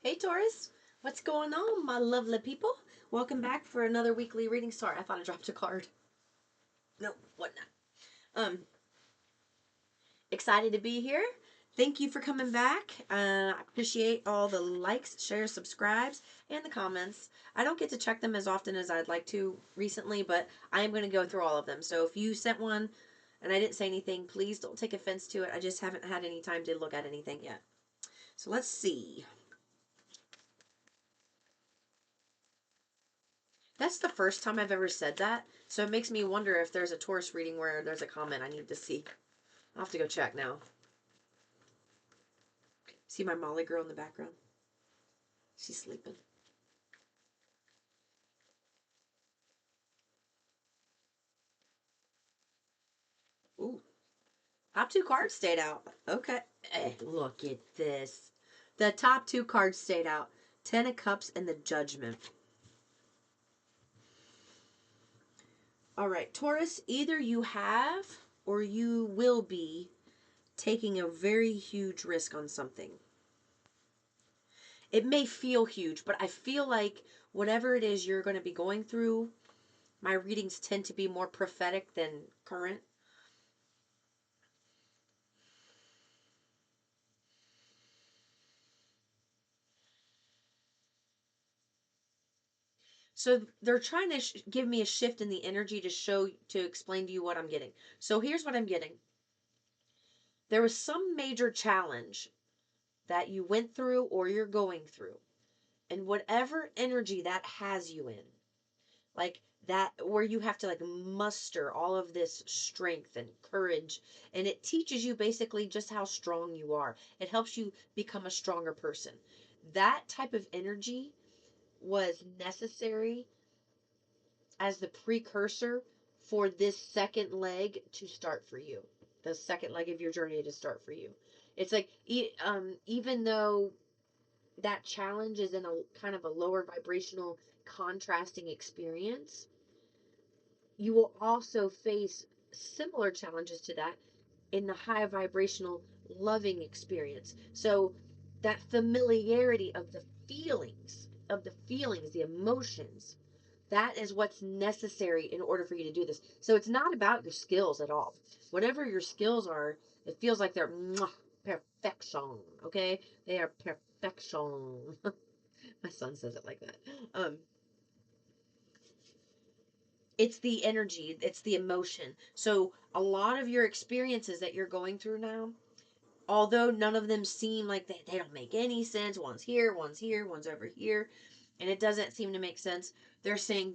Hey Taurus, what's going on, my lovely people? Welcome back for another weekly reading. Sorry, I thought I dropped a card. No, what not? Excited to be here. Thank you for coming back. I appreciate all the likes, shares, subscribes, and the comments. I don't get to check them as often as I'd like to recently, but I am going to go through all of them. So if you sent one and I didn't say anything, please don't take offense to it. I just haven't had any time to look at anything yet. So let's see. That's the first time I've ever said that, so it makes me wonder if there's a Taurus reading where there's a comment I need to see. I'll have to go check now. See my Molly girl in the background? She's sleeping. Ooh. Top two cards stayed out. Okay. Hey, look at this. The top two cards stayed out. Ten of Cups and the Judgment. All right, Taurus, either you have or you will be taking a very huge risk on something. It may feel huge, but I feel like whatever it is you're going to be going through, my readings tend to be more prophetic than current. So they're trying to give me a shift in the energy to explain to you what I'm getting. So here's what I'm getting. There was some major challenge that you went through or you're going through. And whatever energy that has you in, like that, where you have to like muster all of this strength and courage, and it teaches you basically just how strong you are. It helps you become a stronger person. That type of energy was necessary as the precursor for this second leg to start for you, the second leg of your journey to start for you. It's like even though that challenge is in a kind of a lower vibrational contrasting experience, you will also face similar challenges to that in the high vibrational loving experience. So that familiarity of the feelings, the emotions, that is what's necessary in order for you to do this. So it's not about your skills at all. Whatever your skills are, it feels like they're perfection. Okay? They are perfection. My son says it like that. It's the energy, it's the emotion. So a lot of your experiences that you're going through now, although none of them seem like they don't make any sense, one's here, one's over here, and it doesn't seem to make sense, they're saying,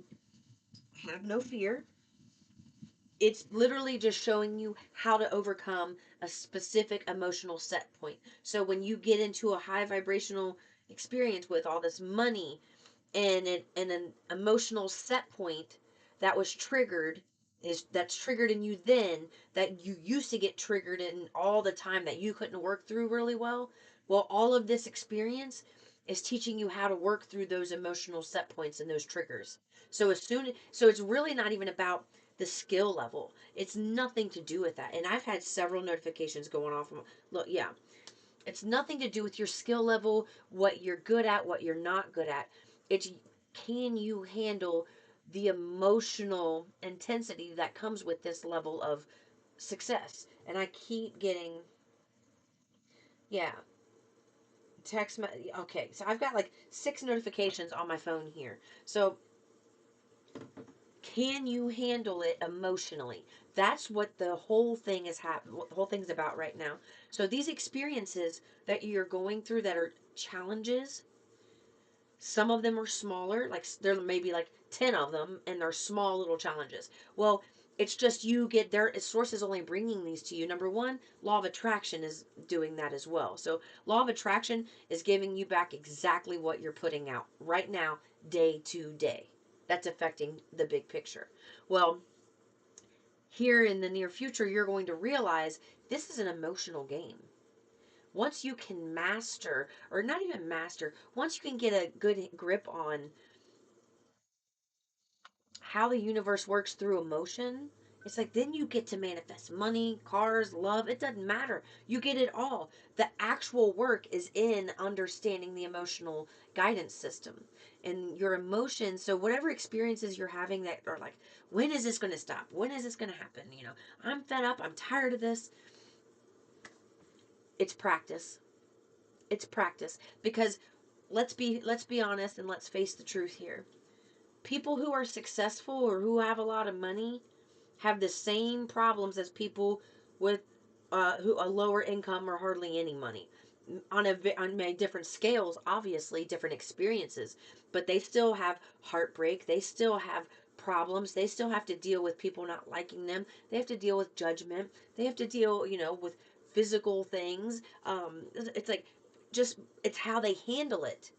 have no fear. It's literally just showing you how to overcome a specific emotional set point. So when you get into a high vibrational experience with all this money and an emotional set point that was triggered, that's triggered in you then, that you used to get triggered in all the time, that you couldn't work through really well. Well, all of this experience is teaching you how to work through those emotional set points and those triggers. So it's really not even about the skill level. It's nothing to do with that. And I've had several notifications going off. Look, yeah, it's nothing to do with your skill level, what you're good at, what you're not good at. It's, can you handle the emotional intensity that comes with this level of success? And I keep getting, yeah, okay, so I've got like 6 notifications on my phone here. So can you handle it emotionally? That's what the whole thing is what the whole thing's about right now. So these experiences that you're going through that are challenges, some of them are smaller, like there may be like 10 of them, and they're small little challenges. Well, it's just you get there. Source is only bringing these to you. Number one, law of attraction is doing that as well. So law of attraction is giving you back exactly what you're putting out right now, day to day. That's affecting the big picture. Well, here in the near future, you're going to realize this is an emotional game. Once you can master, or not even master, once you can get a good grip on how the universe works through emotion, It's like then you get to manifest money, cars, love. It doesn't matter. You get it all. The actual work is in understanding the emotional guidance system and your emotions. So whatever experiences you're having that are like, when is this going to stop? When is this going to happen? You know, I'm fed up. I'm tired of this. It's practice. It's practice because let's be honest and let's face the truth here. People who are successful or who have a lot of money have the same problems as people with who a lower income or hardly any money on different scales, obviously different experiences, but they still have heartbreak, they still have problems, they still have to deal with people not liking them, they have to deal with judgment, they have to deal, you know, with physical things. It's like just it's how they handle it,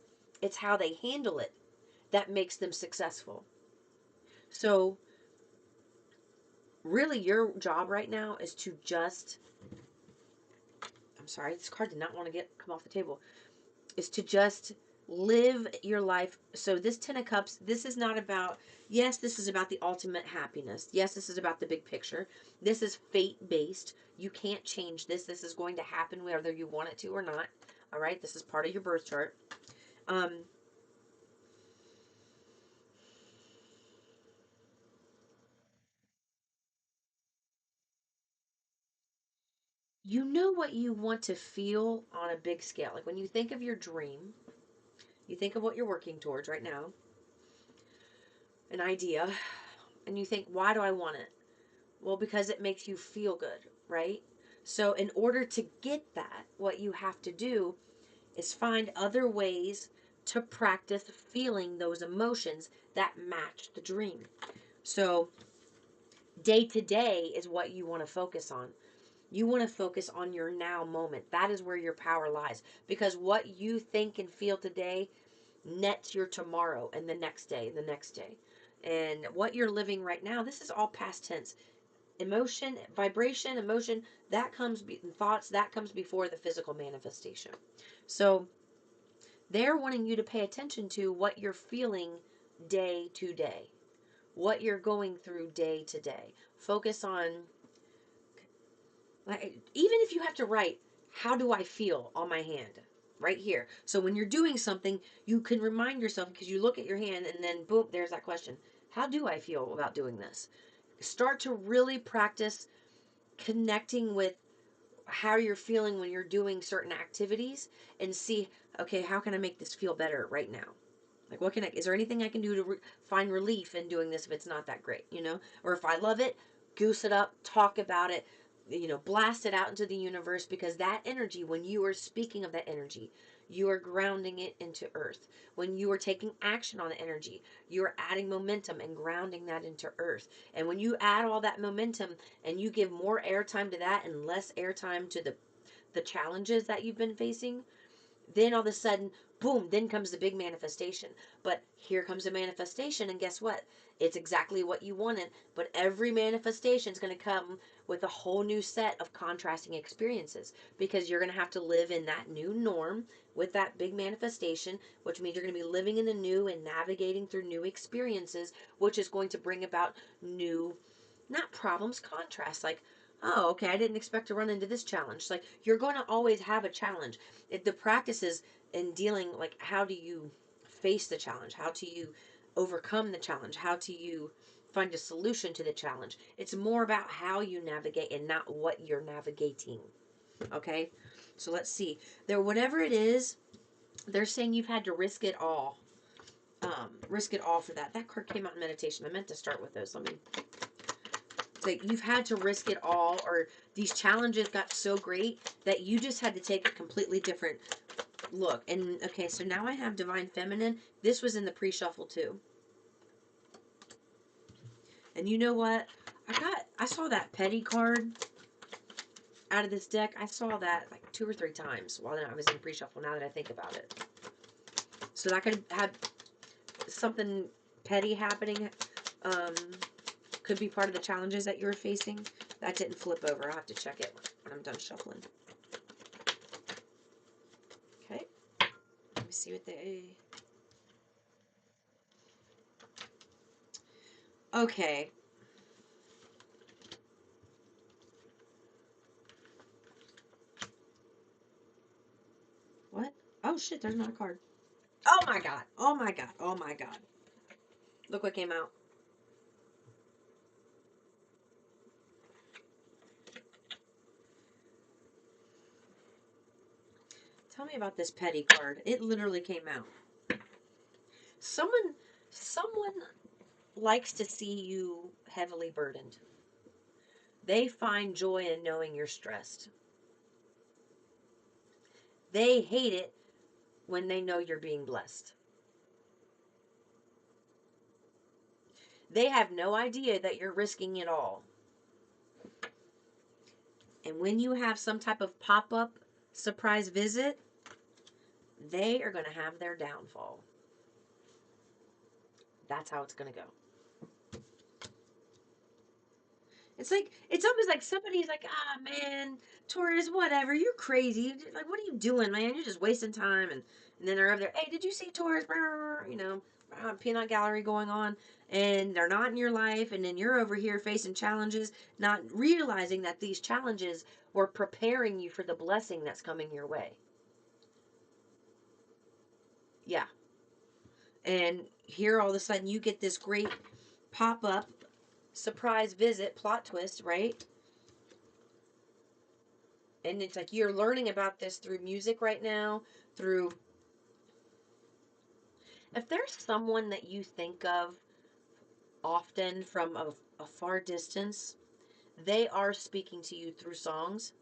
it's how they handle it that makes them successful. So really your job right now is to just, I'm sorry, this card did not want to get come off the table, is to just live your life. So this 10 of cups, this is not about, yes, this is about the ultimate happiness, yes, this is about the big picture, this is fate based, you can't change this, this is going to happen whether you want it to or not. All right, this is part of your birth chart. um you know what you want to feel on a big scale, like when you think of your dream, you think of what you're working towards right now, an idea, and you think, why do I want it? Well, because it makes you feel good, right? So, in order to get that, what you have to do is find other ways to practice feeling those emotions that match the dream. So, day to day is what you want to focus on. You want to focus on your now moment. That is where your power lies. Because what you think and feel today nets your tomorrow and the next day, and the next day. And what you're living right now, this is all past tense. Emotion, vibration, emotion, that comes, thoughts, that comes before the physical manifestation. So they're wanting you to pay attention to what you're feeling day to day, what you're going through day to day. Focus on, like, even if you have to write, how do I feel on my hand? Right here. So when you're doing something, you can remind yourself because you look at your hand and then boom, there's that question. How do I feel about doing this? Start to really practice connecting with how you're feeling when you're doing certain activities and see, okay, how can I make this feel better right now? Like, what can I, is there anything I can do to find relief in doing this if it's not that great, you know? Or if I love it, goose it up, talk about it, you know, blast it out into the universe, because that energy, when you are speaking of that energy, you are grounding it into earth. When you are taking action on the energy, you are adding momentum and grounding that into earth. And when you add all that momentum and you give more airtime to that and less airtime to the challenges that you've been facing, then all of a sudden, boom, then comes the big manifestation. But here comes the manifestation, and guess what? It's exactly what you wanted. But every manifestation is going to come with a whole new set of contrasting experiences, because you're going to have to live in that new norm with that big manifestation, which means you're going to be living in the new and navigating through new experiences, which is going to bring about new, not problems, contrasts. Like, oh, okay, I didn't expect to run into this challenge. Like, you're going to always have a challenge. The practices in dealing, like, how do you face the challenge? How do you overcome the challenge? How do you find a solution to the challenge? It's more about how you navigate and not what you're navigating. Okay? So let's see. There, whatever it is, they're saying you've had to risk it all. Risk it all for that. That card came out in meditation. I meant to start with those. Let me, like, you've had to risk it all, or these challenges got so great that you just had to take a completely different look. And okay, so now I have Divine Feminine. This was in the pre-shuffle too. And you know what? I saw that petty card out of this deck. I saw that like 2 or 3 times while I was in pre-shuffle, now that I think about it. So that could have something petty happening. Um, could be part of the challenges that you're facing. That didn't flip over. I'll have to check it when I'm done shuffling. Okay. Let me see what they... Okay. Oh shit, there's not a card. Oh my god. Oh my god. Oh my god. Look what came out. Tell me about this petty card. It literally came out. Someone likes to see you heavily burdened. They find joy in knowing you're stressed. They hate it when they know you're being blessed. They have no idea that you're risking it all. And when you have some type of pop-up surprise visit, they are going to have their downfall. That's how it's going to go. It's almost like somebody's like, ah, man, Taurus, whatever, you're crazy. Like, what are you doing, man? You're just wasting time. And then they're over there, hey, did you see Taurus? You know, peanut gallery going on. And they're not in your life. And then you're over here facing challenges, not realizing that these challenges were preparing you for the blessing that's coming your way. Yeah. And here all of a sudden you get this great pop-up surprise visit, plot twist, right? And it's like you're learning about this through music right now, through if there's someone that you think of often from a far distance, they are speaking to you through songs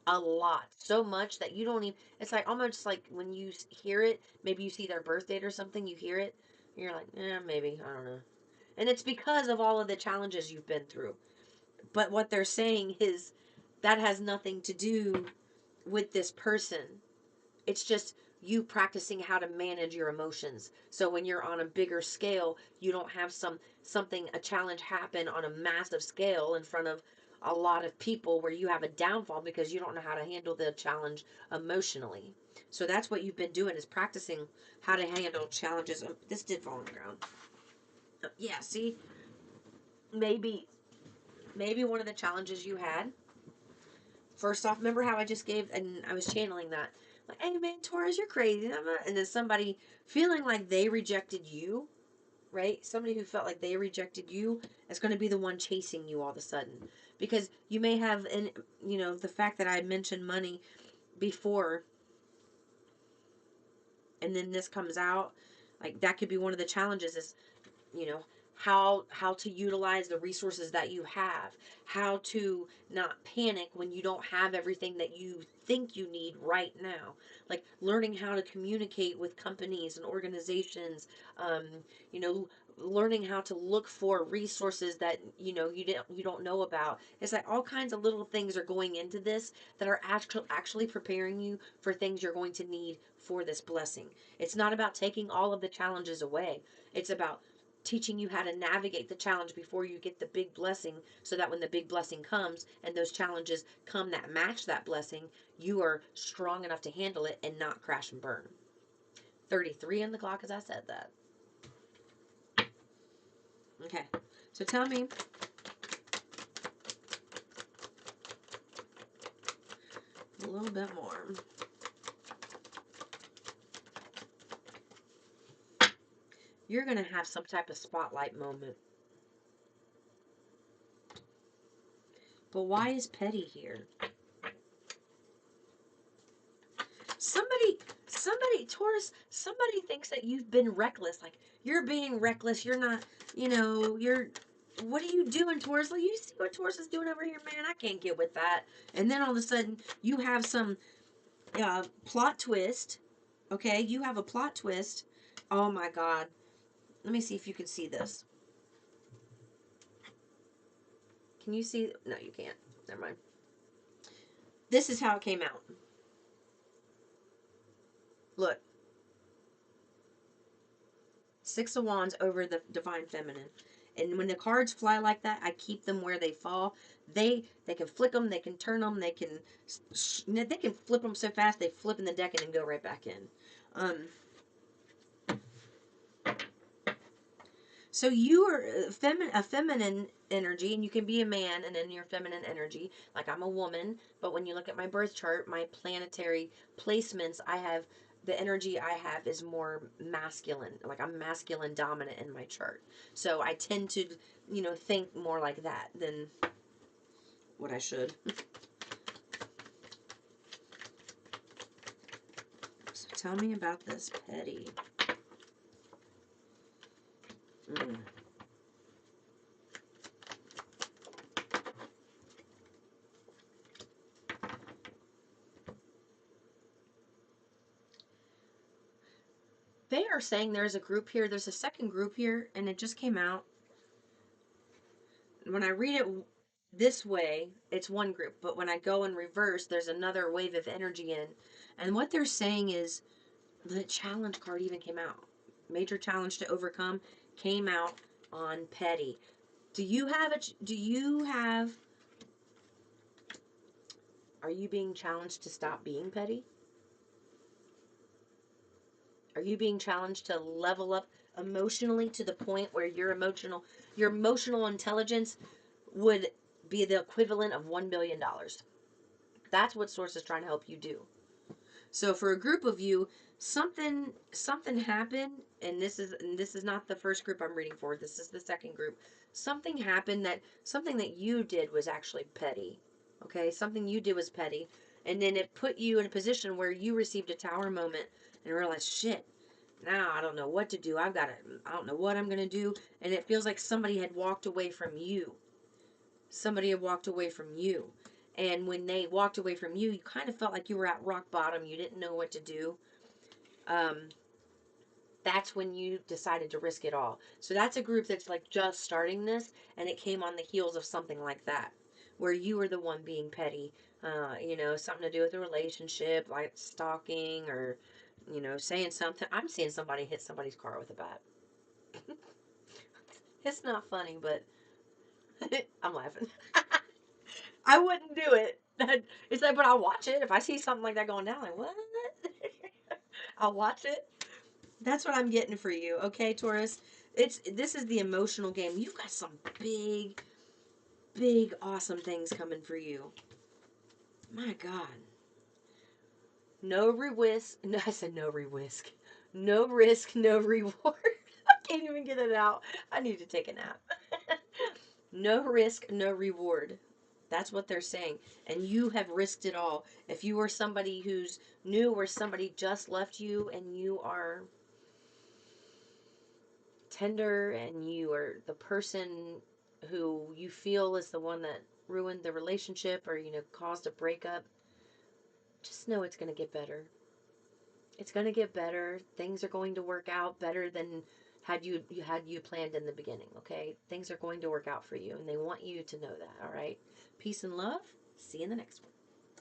a lot, so much that you don't even, it's like almost like when you hear it, maybe you see their birth date or something, you hear it, and you're like, maybe, I don't know. And it's because of all of the challenges you've been through. But what they're saying is that has nothing to do with this person. It's just you practicing how to manage your emotions. So when you're on a bigger scale, you don't have a challenge happen on a massive scale in front of a lot of people where you have a downfall because you don't know how to handle the challenge emotionally. So that's what you've been doing is practicing how to handle challenges. This did fall on the ground. Yeah, see, maybe one of the challenges you had. First off, remember how I just gave, and I was channeling that. Like, hey man, Taurus, you're crazy. And then somebody feeling like they rejected you, right? Somebody who felt like they rejected you is going to be the one chasing you all of a sudden. Because you may have, the fact that I mentioned money before, and then this comes out, like that could be one of the challenges is, you know, how to utilize the resources that you have, how to not panic when you don't have everything that you think you need right now, like learning how to communicate with companies and organizations, um, you know learning how to look for resources that you don't know about. It's like all kinds of little things are going into this that are actually preparing you for things you're going to need for this blessing. It's not about taking all of the challenges away. It's about teaching you how to navigate the challenge before you get the big blessing, so that when the big blessing comes and those challenges come that match that blessing, you are strong enough to handle it and not crash and burn. 33 on the clock as I said that. Okay, so tell me, a little bit more. You're going to have some type of spotlight moment. But why is petty here? Taurus, somebody thinks that you've been reckless. Like, you're being reckless. You're not, what are you doing, Taurus? Like, you see what Taurus is doing over here, man? I can't get with that. And then all of a sudden, you have some plot twist. Okay, you have a plot twist. Oh my God. Let me see if you can see this. Can you see? No, you can't. Never mind. This is how it came out. Look. Six of Wands over the Divine Feminine. And when the cards fly like that, I keep them where they fall. They can flick them, they can turn them, they can flip them so fast they flip in the deck and then go right back in. So you are a feminine energy, and you can be a man and in your feminine energy. Like I'm a woman, but when you look at my birth chart, my planetary placements, I have the energy I have is more masculine. Like I'm masculine dominant in my chart. So I tend to, think more like that than what I should. So tell me about this petty. Mm. They are saying there's a group here. There's a second group here, and it just came out. When I read it this way, it's one group, but when I go in reverse, there's another wave of energy in. And what they're saying is the challenge card even came out. Major challenge to overcome came out on petty. Do you have it? Are you being challenged to stop being petty? Are you being challenged to level up emotionally to the point where your emotional intelligence would be the equivalent of $1 billion? That's what Source is trying to help you do. So for a group of you, something happened, and this is not the first group I'm reading for. This is the second group. Something happened something that you did was actually petty. Okay, something you did was petty, and then it put you in a position where you received a tower moment and realized, shit. Now I don't know what to do. I don't know what I'm gonna do, and it feels like somebody had walked away from you. Somebody had walked away from you. And when they walked away from you, you kind of felt like you were at rock bottom. You didn't know what to do. Um, that's when you decided to risk it all. So that's a group that's like just starting this, and it came on the heels of something like that, where you were the one being petty. Something to do with a relationship, like stalking or, saying something. I'm seeing somebody hit somebody's car with a bat. It's not funny, but I'm laughing. I wouldn't do it. It's like, but I'll watch it. If I see something like that going down, like, what? I'll watch it. That's what I'm getting for you, okay, Taurus? This is the emotional game. You've got some big, big, awesome things coming for you. My God. No risk. No, I said no risk. No risk, no reward. I can't even get it out. I need to take a nap. No risk, no reward. That's what they're saying. And you have risked it all. If you were somebody who's new or somebody just left you and you are tender and you are the person who you feel is the one that ruined the relationship or, caused a breakup, just know it's going to get better. It's going to get better. Things are going to work out better than had you planned in the beginning, okay? Things are going to work out for you and they want you to know that, all right? Peace and love. See you in the next one.